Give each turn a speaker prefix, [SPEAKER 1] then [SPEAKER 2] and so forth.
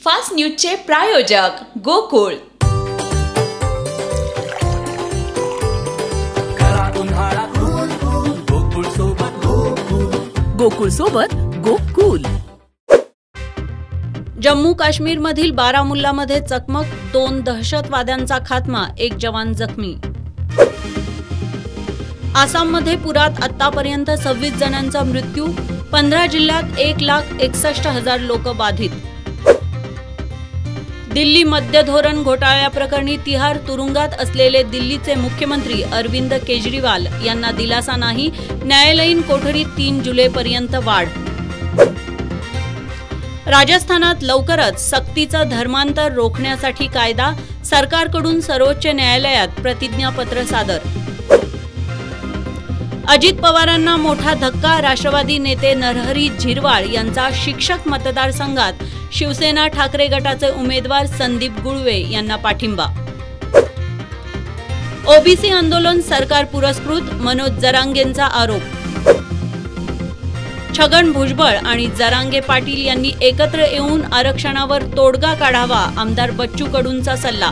[SPEAKER 1] Fast न्यूजचे प्रायोजक गोकुळ।
[SPEAKER 2] गोकुळ सोबत गोकुळ।
[SPEAKER 3] जम्मू काश्मीरमधील बारामुल्लामध्ये चकमक, 2 दहशतवाद्यांचा खात्मा, 1 जवान जखमी। आसाममध्ये पुरात आतापर्यंत 26 जणांचा मृत्यू, 15 जिल्ह्यात 1,61,000 लोक बाधित। दिल्ली मद्य धोरण घोटाळ्याप्रकरणी तिहार तुरुंगात असलेले दिल्लीचे मुख्यमंत्री अरविंद केजरीवाल यांना दिलासा नाही, न्यायालयीन कोठडीत 3 जुलैपर्यंत वाढ। राजस्थानात लवकरच सक्तीचं धर्मांतर रोखण्यासाठी कायदा, सरकारकडून सर्वोच्च न्यायालयात प्रतिज्ञापत्र सादर। अजित पवारांना मोठा धक्का, राष्ट्रवादी नेते नरहरी झिरवाळ यांचा शिक्षक मतदारसंघात शिवसेना ठाकरे गटाचे उमेदवार संदीप गुळवे यांना पाठिंबा। ओबीसी आंदोलन सरकार पुरस्कृत, मनोज जरांगेंचा आरोप। छगन भुजबळ आणि जरांगे पाटील यांनी एकत्र येऊन आरक्षणावर तोडगा काढावा, आमदार बच्चू कडूंचा सल्ला।